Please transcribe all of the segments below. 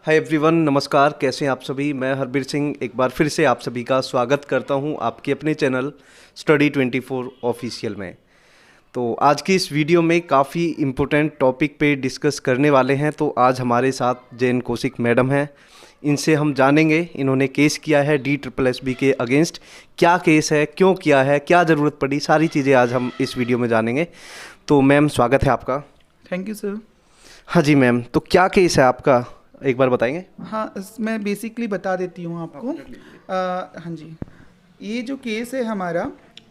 Hi everyone, नमस्कार। कैसे हैं आप सभी। मैं हरबीर सिंह एक बार फिर से आप सभी का स्वागत करता हूं आपके अपने चैनल स्टडी 24 ऑफिशियल में। तो आज की इस वीडियो में काफ़ी इम्पोर्टेंट टॉपिक पे डिस्कस करने वाले हैं। तो आज हमारे साथ जैन कौशिक मैडम हैं। इनसे हम जानेंगे इन्होंने केस किया है DSSB के अगेंस्ट। क्या केस है, क्यों किया है, क्या ज़रूरत पड़ी, सारी चीज़ें आज हम इस वीडियो में जानेंगे। तो मैम, स्वागत है आपका। Thank you sir. हाँ जी मैम, तो क्या केस है आपका, एक बार बताएंगे। हाँ, मैं बेसिकली बता देती हूँ आपको। हाँ जी, ये जो केस है हमारा,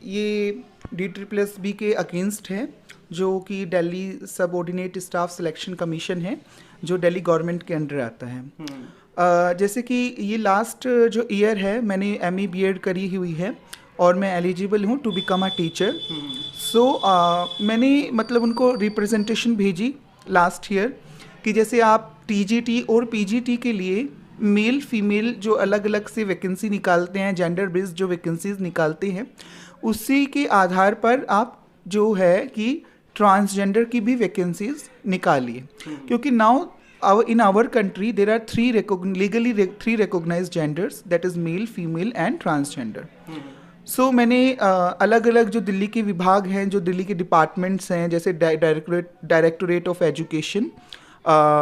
ये DSSB के अगेंस्ट है, जो कि Delhi subordinate staff selection commission है, जो दिल्ली गवर्नमेंट के अंडर आता है। जैसे कि ये लास्ट जो ईयर है, मैंने ME BEd करी हुई है और मैं एलिजिबल हूँ टू बिकम अ टीचर। सो मैंने मतलब उनको रिप्रेजेंटेशन भेजी लास्ट ईयर कि जैसे आप TGT और PGT के लिए मेल फीमेल जो अलग अलग से वैकेंसी निकालते हैं, जेंडर बेस्ड जो वैकेंसीज निकालते हैं, उसी के आधार पर आप जो है कि ट्रांसजेंडर की भी वैकेंसीज निकालिए। क्योंकि now in our country there are legally three recognized genders, that is male, female and transgender. सो मैंने अलग अलग जो दिल्ली के विभाग हैं, जो दिल्ली के डिपार्टमेंट्स हैं, जैसे directorate of education,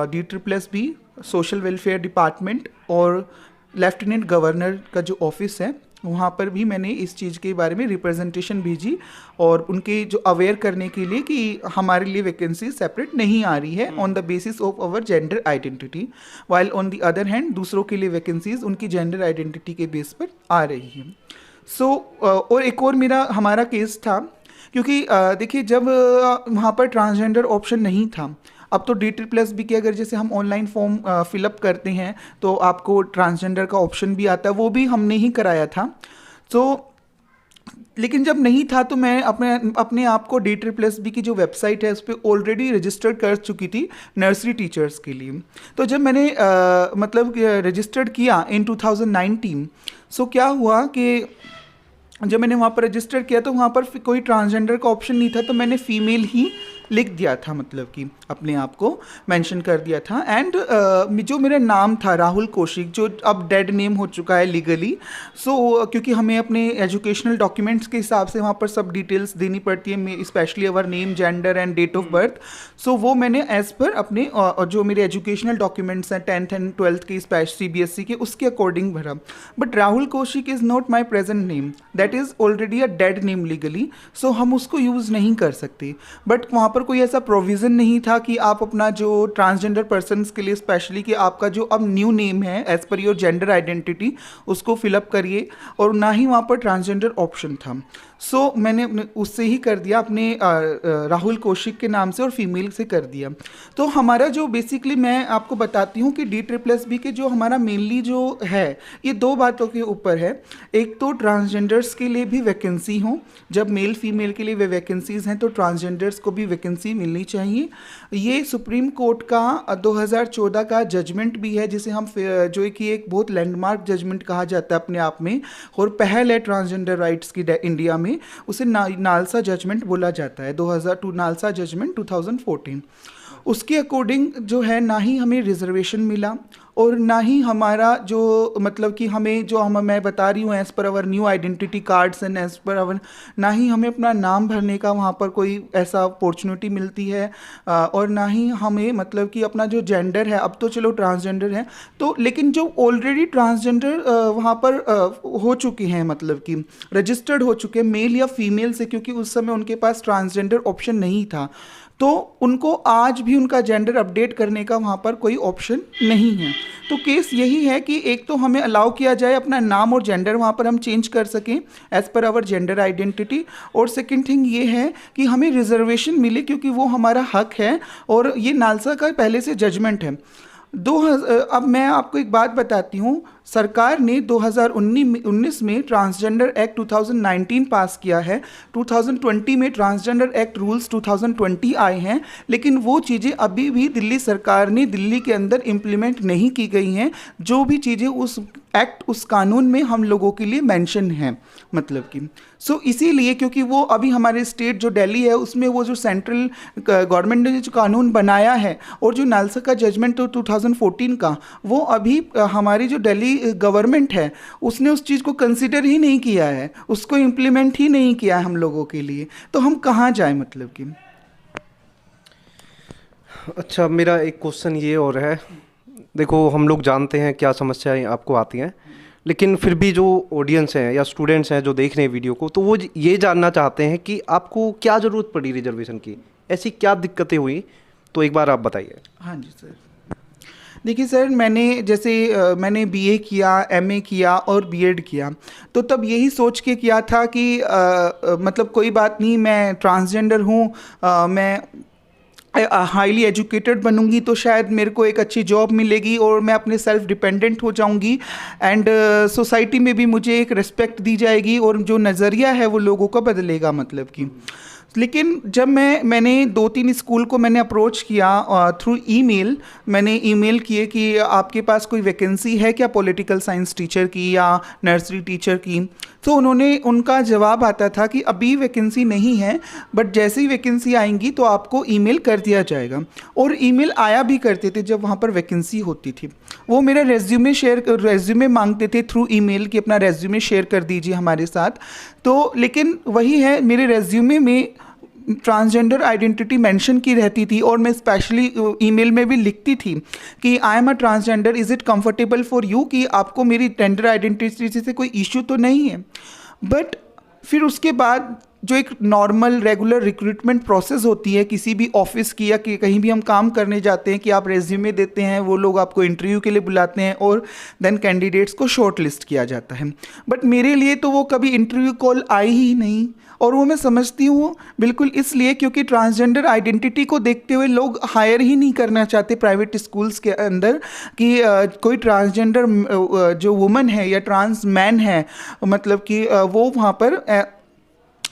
DSSB, social welfare department और लेफ्टिनेंट गवर्नर का जो ऑफिस है, वहाँ पर भी मैंने इस चीज़ के बारे में रिप्रेजेंटेशन भेजी और उनके जो अवेयर करने के लिए कि हमारे लिए वैकेंसी सेपरेट नहीं आ रही है on the basis of our gender identity, while on the other hand दूसरों के लिए वैकेंसीज उनकी जेंडर आइडेंटिटी के बेस पर आ रही है। सो और एक और हमारा केस था, क्योंकि देखिए जब वहाँ पर ट्रांसजेंडर ऑप्शन नहीं था, अब तो DSSB के अगर जैसे हम ऑनलाइन फॉर्म फिलअप करते हैं तो आपको ट्रांसजेंडर का ऑप्शन भी आता है, वो भी हमने ही कराया था। तो लेकिन जब नहीं था तो मैं अपने आप को DSSB की जो वेबसाइट है उस पर ऑलरेडी रजिस्टर कर चुकी थी नर्सरी टीचर्स के लिए। तो जब मैंने मतलब रजिस्टर्ड किया इन 2019, सो क्या हुआ कि जब मैंने वहाँ पर रजिस्टर किया तो वहाँ पर कोई ट्रांसजेंडर का ऑप्शन नहीं था, तो मैंने फीमेल ही लिख दिया था, मतलब कि अपने आप को मेंशन कर दिया था। एंड जो मेरा नाम था राहुल कौशिक, जो अब डेड नेम हो चुका है लीगली। सो क्योंकि हमें अपने एजुकेशनल डॉक्यूमेंट्स के हिसाब से वहाँ पर सब डिटेल्स देनी पड़ती है, specially our name, gender and date of birth. So वो मैंने एज पर अपने जो मेरे एजुकेशनल डॉक्यूमेंट्स हैं 10th एंड 12th के CBSE के, उसके अकॉर्डिंग भरा। But Rahul Kaushik is not my present name, that is already a dead name legally, so हम उसको यूज़ नहीं कर सकते। बट वहाँ पर कोई ऐसा प्रोविज़न नहीं था कि आप अपना जो ट्रांसजेंडर पर्सनस के लिए स्पेशली कि आपका जो अब न्यू नेम है as per your gender identity उसको फिलअप करिए, और ना ही वहाँ पर ट्रांसजेंडर ऑप्शन था। सो मैंने उससे ही कर दिया, अपने राहुल कौशिक के नाम से और फीमेल से कर दिया। तो हमारा जो बेसिकली मैं आपको बताती हूँ कि DSSB के जो हमारा मेनली जो है, ये दो बातों के ऊपर है। एक तो ट्रांसजेंडर्स के लिए भी वैकेंसी हो, जब मेल फीमेल के लिए वे वैकेंसीज़ हैं तो ट्रांसजेंडर्स को भी वैकेंसी मिलनी चाहिए। ये सुप्रीम कोर्ट का 2014 का जजमेंट भी है, जिसे हम जो कि एक बहुत लैंडमार्क जजमेंट कहा जाता है अपने आप में, और पहल है ट्रांसजेंडर राइट्स की इंडिया में। उसे नालसा जजमेंट बोला जाता है, 2002 नालसा जजमेंट 2014। उसके अकॉर्डिंग जो है, ना ही हमें रिजर्वेशन मिला और ना ही हमारा जो मतलब कि हमें जो मैं बता रही हूँ as per our new identity cards and as per our, ना ही हमें अपना नाम भरने का वहाँ पर कोई ऐसा अपॉर्चुनिटी मिलती है, और ना ही हमें मतलब कि अपना जो जेंडर है, अब तो चलो ट्रांसजेंडर है तो, लेकिन जो ऑलरेडी ट्रांसजेंडर वहाँ पर हो चुके हैं, मतलब कि रजिस्टर्ड हो चुके हैं मेल या फीमेल से, क्योंकि उस समय उनके पास ट्रांसजेंडर ऑप्शन नहीं था, तो उनको आज भी उनका जेंडर अपडेट करने का वहाँ पर कोई ऑप्शन नहीं है। तो केस यही है कि एक तो हमें अलाउ किया जाए अपना नाम और जेंडर वहाँ पर हम चेंज कर सकें as per hour gender identity, और सेकंड थिंग ये है कि हमें रिजर्वेशन मिले, क्योंकि वो हमारा हक है और ये नालसा का पहले से जजमेंट है। अब मैं आपको एक बात बताती हूँ, सरकार ने 2019 में ट्रांसजेंडर एक्ट 2019 पास किया है, 2020 में ट्रांसजेंडर एक्ट रूल्स 2020 आए हैं, लेकिन वो चीज़ें अभी भी दिल्ली सरकार ने दिल्ली के अंदर इम्प्लीमेंट नहीं की गई हैं। जो भी चीज़ें उस एक्ट उस कानून में हम लोगों के लिए मेंशन है, मतलब कि सो इसीलिए क्योंकि वो अभी हमारे स्टेट जो दिल्ली है उसमें वो जो सेंट्रल गवर्नमेंट ने जो कानून बनाया है और जो नालसा का जजमेंट तो 2014 का, वो अभी हमारी जो दिल्ली गवर्नमेंट है उसने उस चीज़ को कंसिडर ही नहीं किया है, उसको इम्प्लीमेंट ही नहीं किया है हम लोगों के लिए, तो हम कहाँ जाए मतलब कि। अच्छा, मेरा एक क्वेश्चन ये और है, देखो हम लोग जानते हैं क्या समस्याएं आपको आती हैं, लेकिन फिर भी जो ऑडियंस हैं या स्टूडेंट्स हैं जो देख रहे हैं वीडियो को, तो वो ये जानना चाहते हैं कि आपको क्या ज़रूरत पड़ी रिजर्वेशन की, ऐसी क्या दिक्कतें हुई, तो एक बार आप बताइए। हाँ जी सर, देखिए सर, मैंने जैसे मैंने बीए किया, एमए किया और बीएड किया, तो तब यही सोच के किया था कि मतलब कोई बात नहीं, मैं ट्रांसजेंडर हूँ, मैं हाईली एजुकेटेड बनूंगी तो शायद मेरे को एक अच्छी जॉब मिलेगी और मैं अपने सेल्फ डिपेंडेंट हो जाऊंगी एंड सोसाइटी में भी मुझे एक रिस्पेक्ट दी जाएगी और जो नज़रिया है वो लोगों का बदलेगा, मतलब कि। लेकिन जब मैंने 2-3 स्कूल को मैंने अप्रोच किया थ्रू ईमेल, मैंने ईमेल किए कि आपके पास कोई वैकेंसी है क्या पॉलिटिकल साइंस टीचर की या नर्सरी टीचर की, तो उनका जवाब आता था कि अभी वैकेंसी नहीं है, बट जैसे ही वैकेंसी आएंगी तो आपको ईमेल कर दिया जाएगा। और ईमेल आया भी करते थे जब वहाँ पर वैकेंसी होती थी, वो मेरा रेज्यूमे मांगते थे थ्रू ईमेल कि अपना रेज्यूमे शेयर कर दीजिए हमारे साथ, तो लेकिन वही है, मेरे रेज्यूमे में ट्रांसजेंडर आइडेंटिटी मेंशन की रहती थी और मैं स्पेशली ईमेल में भी लिखती थी कि I am a transgender, is it comfortable for you, कि आपको मेरी जेंडर आइडेंटिटी से कोई इशू तो नहीं है। बट फिर उसके बाद जो एक नॉर्मल रेगुलर रिक्रूटमेंट प्रोसेस होती है किसी भी ऑफिस की या कि कहीं भी हम काम करने जाते हैं कि आप रेज्यूमे देते हैं, वो लोग आपको इंटरव्यू के लिए बुलाते हैं और देन कैंडिडेट्स को शॉर्ट लिस्ट किया जाता है। बट मेरे लिए तो वो कभी इंटरव्यू कॉल आई ही नहीं, और वो मैं समझती हूँ बिल्कुल इसलिए क्योंकि ट्रांसजेंडर आइडेंटिटी को देखते हुए लोग हायर ही नहीं करना चाहते प्राइवेट स्कूल्स के अंदर कि कोई ट्रांसजेंडर जो वुमन है या ट्रांस मैन है, मतलब कि वो वहाँ पर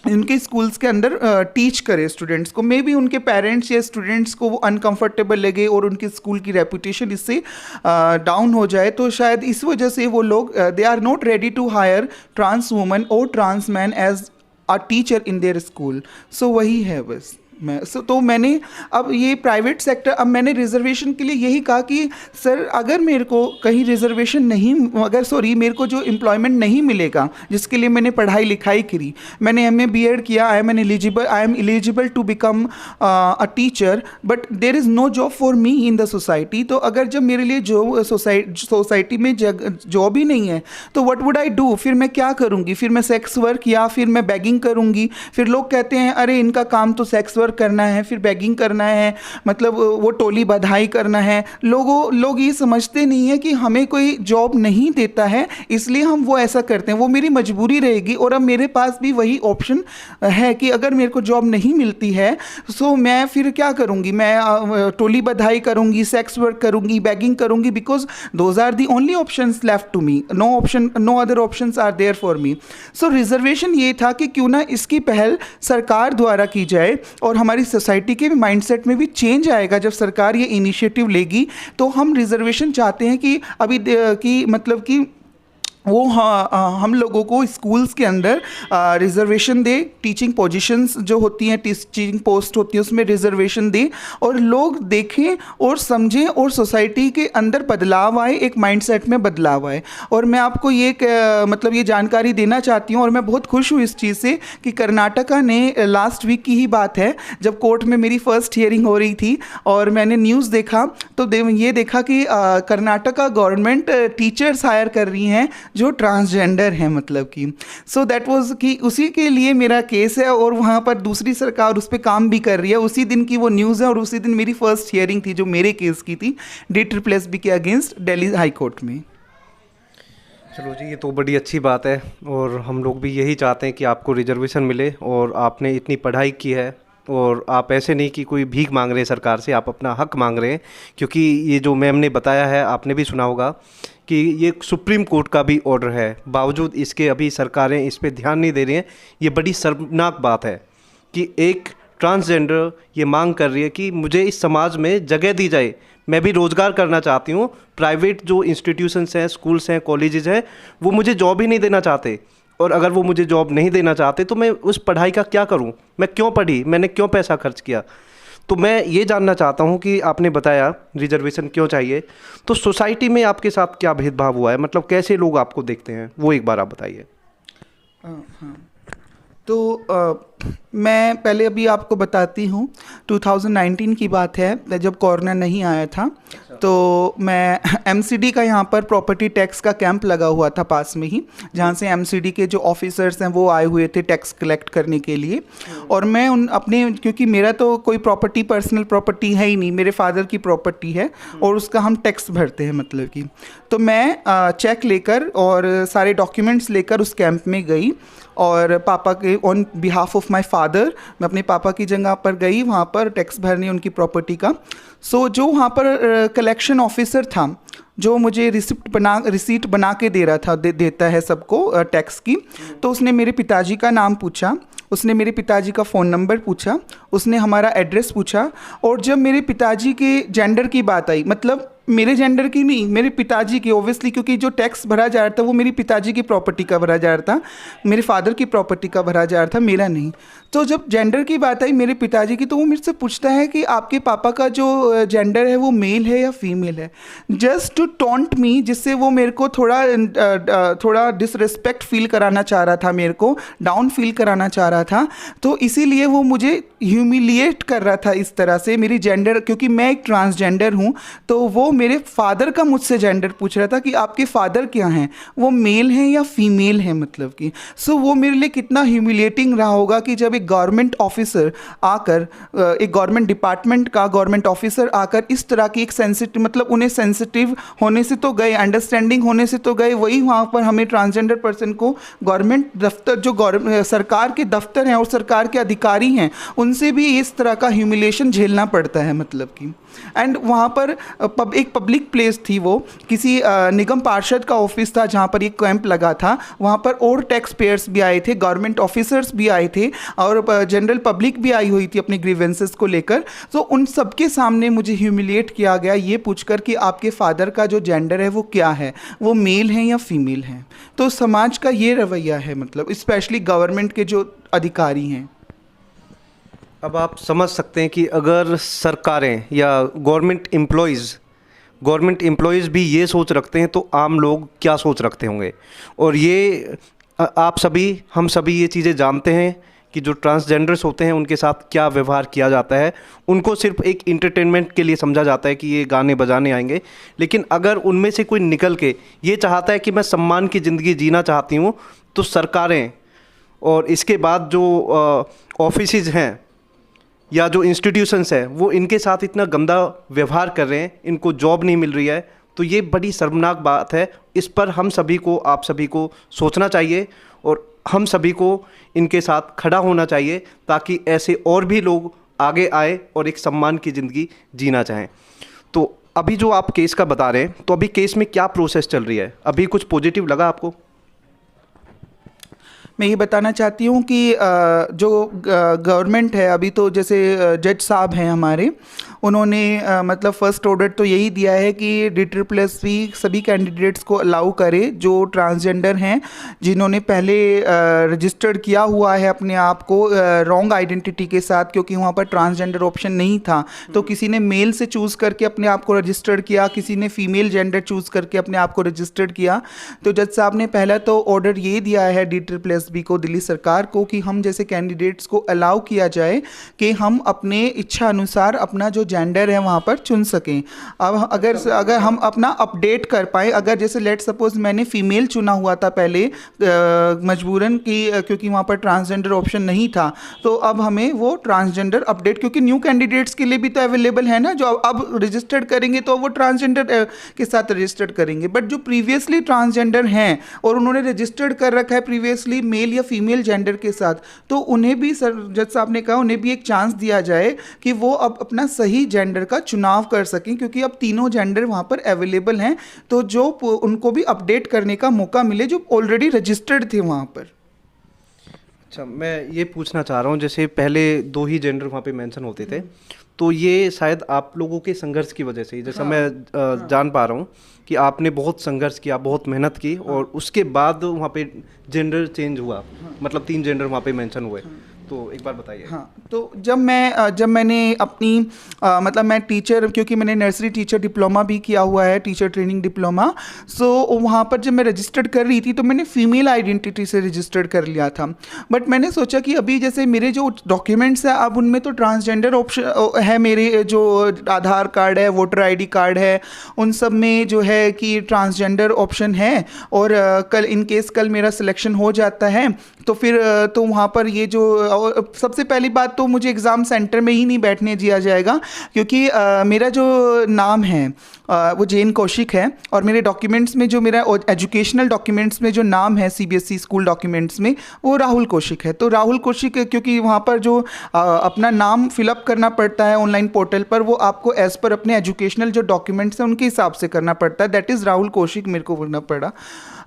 उनके स्कूल्स के अंदर टीच करे स्टूडेंट्स को। मे बी उनके पेरेंट्स या स्टूडेंट्स को वो अनकंफर्टेबल लगे और उनके स्कूल की रेपुटेशन इससे डाउन हो जाए, तो शायद इस वजह से वो लोग they are not ready to hire trans woman और trans man as a teacher in their school. So वही है बस। तो मैंने अब ये प्राइवेट सेक्टर, अब मैंने रिजर्वेशन के लिए यही कहा कि सर अगर मेरे को कहीं रिजर्वेशन नहीं, मेरे को जो एम्प्लॉयमेंट नहीं मिलेगा जिसके लिए मैंने पढ़ाई लिखाई करी, मैंने एमए बीएड किया, I am eligible to become a teacher, but there is no job for me in the society. तो अगर जब मेरे लिए जो सोसाइटी में जॉब ही नहीं है तो व्हाट वुड आई डू, फिर मैं क्या करूँगी, फिर मैं सेक्स वर्क या फिर मैं बैगिंग करूँगी। फिर लोग कहते हैं अरे इनका काम तो सेक्स वर्क करना है, फिर बैगिंग करना है, मतलब वो टोली बधाई करना है। लोग ये समझते नहीं है कि हमें कोई जॉब नहीं देता है इसलिए हम वो ऐसा करते हैं, वो मेरी मजबूरी रहेगी। और अब मेरे पास भी वही ऑप्शन है कि अगर मेरे को जॉब नहीं मिलती है सो मैं फिर क्या करूँगी, मैं टोली बधाई करूँगी, सेक्स वर्क करूँगी, बैगिंग करूँगी, because those are the only options left to me, no other options are there for me. So reservation ये था कि क्यों ना इसकी पहल सरकार द्वारा की जाए और हमारी सोसाइटी के माइंडसेट में भी चेंज आएगा जब सरकार ये इनिशिएटिव लेगी। तो हम रिजर्वेशन चाहते हैं कि अभी कि मतलब कि वो हम लोगों को स्कूल्स के अंदर रिजर्वेशन दे, टीचिंग पोजीशंस जो होती हैं, टीचिंग पोस्ट होती है उसमें रिजर्वेशन दे और लोग देखें और समझें और सोसाइटी के अंदर बदलाव आए, एक माइंडसेट में बदलाव आए। और मैं आपको ये मतलब ये जानकारी देना चाहती हूँ और मैं बहुत खुश हूँ इस चीज़ से कि कर्नाटका ने लास्ट वीक की ही बात है जब कोर्ट में मेरी फर्स्ट हियरिंग हो रही थी और मैंने न्यूज़ देखा तो ये देखा कि कर्नाटका गवर्नमेंट टीचर्स हायर कर रही हैं जो ट्रांसजेंडर हैं, मतलब कि सो दैट वाज कि उसी के लिए मेरा केस है और वहाँ पर दूसरी सरकार उस पर काम भी कर रही है। उसी दिन की वो न्यूज़ है और उसी दिन मेरी फर्स्ट हियरिंग थी जो मेरे केस की थी DSSB के अगेंस्ट दिल्ली हाई कोर्ट में। चलो जी, ये तो बड़ी अच्छी बात है और हम लोग भी यही चाहते हैं कि आपको रिजर्वेशन मिले और आपने इतनी पढ़ाई की है और आप ऐसे नहीं कि कोई भीख मांग रहे हैं सरकार से, आप अपना हक मांग रहे हैं। क्योंकि ये जो मैम ने बताया है, आपने भी सुना होगा कि ये सुप्रीम कोर्ट का भी ऑर्डर है, बावजूद इसके अभी सरकारें इस पे ध्यान नहीं दे रही हैं। ये बड़ी शर्मनाक बात है कि एक ट्रांसजेंडर ये मांग कर रही है कि मुझे इस समाज में जगह दी जाए, मैं भी रोज़गार करना चाहती हूँ। प्राइवेट जो इंस्टीट्यूशंस हैं, स्कूल्स हैं, कॉलेजेस हैं, वो मुझे जॉब ही नहीं देना चाहते, और अगर वो मुझे जॉब नहीं देना चाहते तो मैं उस पढ़ाई का क्या करूँ? मैं क्यों पढ़ी? मैंने क्यों पैसा खर्च किया? तो मैं ये जानना चाहता हूँ कि आपने बताया रिजर्वेशन क्यों चाहिए, तो सोसाइटी में आपके साथ क्या भेदभाव हुआ है, मतलब कैसे लोग आपको देखते हैं, वो एक बार आप बताइए। हाँ, तो मैं पहले अभी आपको बताती हूँ। 2019 की बात है, जब कोरोना नहीं आया था, तो मैं एमसीडी का यहाँ पर प्रॉपर्टी टैक्स का कैंप लगा हुआ था पास में ही, जहाँ से एमसीडी के जो ऑफिसर्स हैं वो आए हुए थे टैक्स कलेक्ट करने के लिए। और मैं उन अपने, क्योंकि मेरा तो कोई प्रॉपर्टी, पर्सनल प्रॉपर्टी है ही नहीं, मेरे फादर की प्रॉपर्टी है और उसका हम टैक्स भरते हैं मतलब कि, तो मैं चेक लेकर और सारे डॉक्यूमेंट्स लेकर उस कैंप में गई, और पापा के on behalf of my father मैं अपने पापा की जगह पर गई वहाँ पर टैक्स भरने उनकी प्रॉपर्टी का। सो जो वहाँ पर कलेक्शन ऑफिसर था, जो मुझे रिसीट बना के दे रहा था, देता है सबको टैक्स की, तो उसने मेरे पिताजी का नाम पूछा, उसने मेरे पिताजी का फ़ोन नंबर पूछा, उसने हमारा एड्रेस पूछा, और जब मेरे पिताजी के जेंडर की बात आई, मतलब मेरे जेंडर की नहीं, मेरे पिताजी की, ओब्वियसली क्योंकि जो टैक्स भरा जा रहा था वो मेरी पिताजी की प्रॉपर्टी का भरा जा रहा था, मेरे फादर की प्रॉपर्टी का भरा जा रहा था, मेरा नहीं। तो जब जेंडर की बात आई मेरे पिताजी की, तो वो मेरे से पूछता है कि आपके पापा का जो जेंडर है वो मेल है या फीमेल है, जस्ट टू टॉन्ट मी, जिससे वो मेरे को थोड़ा डिसरिस्पेक्ट फील कराना चाह रहा था, मेरे को डाउन फील कराना चाह रहा था। तो इसीलिए वो मुझे ह्यूमिलिएट कर रहा था इस तरह से, मेरी जेंडर, क्योंकि मैं एक ट्रांसजेंडर हूँ, तो वो मेरे फादर का मुझसे जेंडर पूछ रहा था कि आपके फादर क्या हैं, वो मेल हैं या फीमेल हैं, मतलब कि। सो वो मेरे लिए कितना ह्यूमिलिएटिंग रहा होगा कि जब एक गवर्नमेंट ऑफिसर आकर, एक गवर्नमेंट डिपार्टमेंट का गवर्नमेंट ऑफिसर आकर इस तरह की एक सेंसिटिव, मतलब उन्हें सेंसिटिव होने से तो गए, अंडरस्टैंडिंग होने से तो गए, वही वहाँ पर हमें ट्रांसजेंडर पर्सन को गवर्नमेंट दफ्तर, जो सरकार के दफ्तर हैं और सरकार के अधिकारी हैं, उनसे भी इस तरह का ह्यूमिलिएशन झेलना पड़ता है, मतलब कि। एंड वहाँ पर एक पब्लिक प्लेस थी, वो किसी निगम पार्षद का ऑफिस था जहाँ पर एक कैंप लगा था, वहाँ पर और टैक्स पेयर्स भी आए थे, गवर्नमेंट ऑफिसर्स भी आए थे, और जनरल पब्लिक भी आई हुई थी अपनी ग्रीवेंसेस को लेकर। तो उन सबके सामने मुझे ह्यूमिलिएट किया गया ये पूछकर कि आपके फादर का जो जेंडर है वो क्या है, वो मेल है या फीमेल है। तो समाज का ये रवैया है, मतलब स्पेशली गवर्नमेंट के जो अधिकारी हैं। अब आप समझ सकते हैं कि अगर सरकारें या गवर्नमेंट एम्प्लॉयज़ भी ये सोच रखते हैं तो आम लोग क्या सोच रखते होंगे। और ये आप सभी, हम सभी ये चीज़ें जानते हैं कि जो ट्रांसजेंडर्स होते हैं उनके साथ क्या व्यवहार किया जाता है। उनको सिर्फ एक इंटरटेनमेंट के लिए समझा जाता है कि ये गाने बजाने आएंगे, लेकिन अगर उनमें से कोई निकल के ये चाहता है कि मैं सम्मान की ज़िंदगी जीना चाहती हूँ, तो सरकारें और इसके बाद जो ऑफिसेज हैं या जो इंस्टीट्यूशंस हैं वो इनके साथ इतना गंदा व्यवहार कर रहे हैं, इनको जॉब नहीं मिल रही है, तो ये बड़ी शर्मनाक बात है। इस पर हम सभी को, आप सभी को सोचना चाहिए और हम सभी को इनके साथ खड़ा होना चाहिए, ताकि ऐसे और भी लोग आगे आए और एक सम्मान की ज़िंदगी जीना चाहें। तो अभी जो आप केस का बता रहे हैं, तो अभी केस में क्या प्रोसेस चल रही है, अभी कुछ पॉजिटिव लगा आपको? मैं ये बताना चाहती हूँ कि जो गवर्नमेंट है अभी, तो जैसे जज साहब हैं हमारे, उन्होंने मतलब फर्स्ट ऑर्डर तो यही दिया है कि DSS सभी कैंडिडेट्स को अलाउ करे जो ट्रांसजेंडर हैं, जिन्होंने पहले रजिस्टर्ड किया हुआ है अपने आप को रॉन्ग आइडेंटिटी के साथ, क्योंकि वहाँ पर ट्रांसजेंडर ऑप्शन नहीं था। तो किसी ने मेल से चूज़ करके अपने आप को रजिस्टर्ड किया, किसी ने फीमेल जेंडर चूज़ करके अपने आप को रजिस्टर्ड किया। तो जज साहब ने पहला तो ऑर्डर ये दिया है DSS को, दिल्ली सरकार को, कि हम जैसे कैंडिडेट्स को अलाउ किया जाए कि हम अपने इच्छा अनुसार अपना जो जेंडर है वहाँ पर चुन सकें। अब अगर हम अपना अपडेट कर पाए, अगर जैसे लेट सपोज मैंने फीमेल चुना हुआ था पहले मजबूरन की, क्योंकि वहाँ पर ट्रांसजेंडर ऑप्शन नहीं था, तो अब हमें वो ट्रांसजेंडर अपडेट, क्योंकि न्यू कैंडिडेट्स के लिए भी तो अवेलेबल है ना, जो अब रजिस्टर्ड करेंगे तो वो ट्रांसजेंडर के साथ रजिस्टर्ड करेंगे। बट जो प्रीवियसली ट्रांसजेंडर हैं और उन्होंने रजिस्टर्ड कर रखा है प्रीवियसली मेल या फीमेल जेंडर के साथ, तो उन्हें भी सर जज साहब ने कहा उन्हें भी एक चांस दिया जाए कि वो अब अपना सही जेंडर का चुनाव कर सकें, क्योंकि अब तीनों जेंडर वहाँ पर अवेलेबल हैं, तो जो उनको भी अपडेट करने का मौका मिले जो ऑलरेडी रजिस्टर्ड थे वहाँ पर। अच्छा, मैं ये पूछना चाह रहा हूँ, जैसे पहले 2 ही जेंडर वहाँ पे मेंशन होते थे, तो ये शायद आप लोगों के संघर्ष की वजह से ही, जैसा मैं जान पा रहा हूँ कि आपने बहुत संघर्ष किया, बहुत मेहनत की, और उसके बाद वहाँ पे जेंडर चेंज हुआ, मतलब 3 जेंडर वहाँ पे मेंशन हुए। तो एक बार बताइए। हाँ, तो जब मैंने अपनी मतलब मैं टीचर, क्योंकि मैंने नर्सरी टीचर डिप्लोमा भी किया हुआ है, टीचर ट्रेनिंग डिप्लोमा, सो वहाँ पर जब मैं रजिस्टर्ड कर रही थी तो मैंने फीमेल आइडेंटिटी से रजिस्टर्ड कर लिया था। बट मैंने सोचा कि अभी जैसे मेरे जो डॉक्यूमेंट्स हैं अब उनमें तो ट्रांसजेंडर ऑप्शन है, मेरे जो आधार कार्ड है, वोटर आईडी कार्ड है, उन सब में जो है कि ट्रांसजेंडर ऑप्शन है। और कल इन केस कल मेरा सिलेक्शन हो जाता है तो फिर तो वहाँ पर ये जो सबसे पहली बात तो मुझे एग्ज़ाम सेंटर में ही नहीं बैठने दिया जाएगा, क्योंकि मेरा जो नाम है वो जैन कौशिक है, और मेरे डॉक्यूमेंट्स में जो मेरा एजुकेशनल डॉक्यूमेंट्स में जो नाम है सीबीएसई स्कूल डॉक्यूमेंट्स में वो राहुल कौशिक है। तो राहुल कौशिक, क्योंकि वहाँ पर जो अपना नाम फिलअप करना पड़ता है ऑनलाइन पोर्टल पर, वो आपको एज़ पर अपने एजुकेशनल जो डॉक्यूमेंट्स हैं उनके हिसाब से करना पड़ता है। दैट इज़ राहुल कौशिक मेरे को करना पड़ा।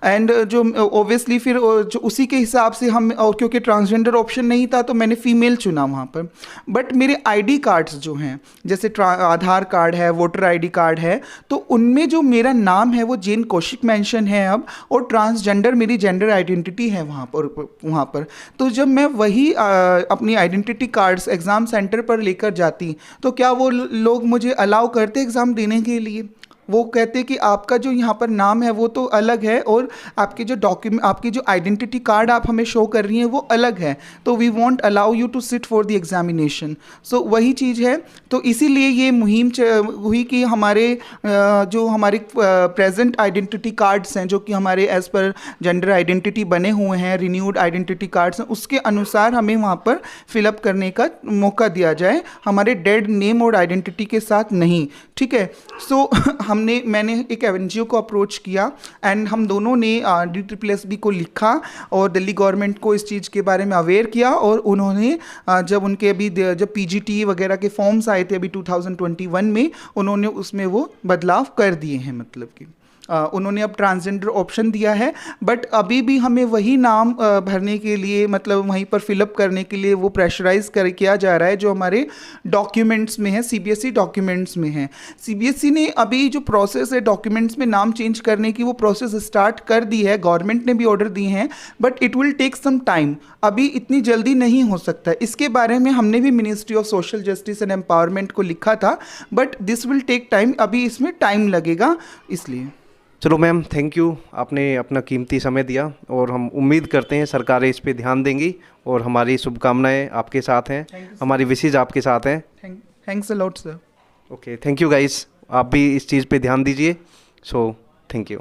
एंड जो ओबियसली फिर जो उसी के हिसाब से हम, और क्योंकि ट्रांसजेंडर ऑप्शन नहीं था तो मैंने फीमेल चुना वहाँ पर। बट मेरे आईडी कार्ड्स जो हैं, जैसे आधार कार्ड है, वोटर आईडी कार्ड है, तो उनमें जो मेरा नाम है वो जैन कौशिक मेंशन है अब, और ट्रांसजेंडर मेरी जेंडर आइडेंटिटी है वहाँ पर। तो जब मैं वही अपनी आइडेंटिटी कार्ड्स एग्ज़ाम सेंटर पर लेकर जाती तो क्या वो लोग मुझे अलाउ करते एग्ज़ाम देने के लिए? वो कहते कि आपका जो यहाँ पर नाम है वो तो अलग है, और आपके जो डॉक्यूमेंट, आपकी जो आइडेंटिटी कार्ड आप हमें शो कर रही हैं वो अलग है, तो we want allow you to sit for the examination. So वही चीज़ है। तो इसीलिए ये मुहिम हुई कि हमारे जो हमारे प्रेजेंट आइडेंटिटी कार्ड्स हैं, जो कि हमारे एज़ पर जेंडर आइडेंटिटी बने हुए हैं, रिन्यूड आइडेंटिटी कार्ड्स हैं, उसके अनुसार हमें वहाँ पर फिलअप करने का मौका दिया जाए, हमारे डेड नेम और आइडेंटिटी के साथ नहीं। ठीक है। सो मैंने एक एनजीओ को अप्रोच किया, एंड हम दोनों ने DSSB को लिखा और दिल्ली गवर्नमेंट को इस चीज़ के बारे में अवेयर किया, और उन्होंने जब उनके अभी जब PGT वगैरह के फॉर्म्स आए थे अभी 2021 में, उन्होंने उसमें वो बदलाव कर दिए हैं। मतलब कि उन्होंने अब ट्रांसजेंडर ऑप्शन दिया है, बट अभी भी हमें वही नाम भरने के लिए, मतलब वहीं पर फिलअप करने के लिए वो प्रेशराइज किया जा रहा है जो हमारे डॉक्यूमेंट्स में है, CBSE डॉक्यूमेंट्स में है। CBSE ने अभी जो प्रोसेस है डॉक्यूमेंट्स में नाम चेंज करने की, वो प्रोसेस स्टार्ट कर दी है, गवर्नमेंट ने भी ऑर्डर दिए हैं, but it will take some time. अभी इतनी जल्दी नहीं हो सकता। इसके बारे में हमने भी ministry of social justice and empowerment को लिखा था, but this will take time, अभी इसमें टाइम लगेगा इसलिए। चलो मैम, थैंक यू, आपने अपना कीमती समय दिया, और हम उम्मीद करते हैं सरकारें इस पे ध्यान देंगी, और हमारी शुभकामनाएं आपके साथ हैं, हमारी विशेष आपके साथ हैं। Thanks a lot sir. Okay, thank you guys, आप भी इस चीज़ पे ध्यान दीजिए। So thank you.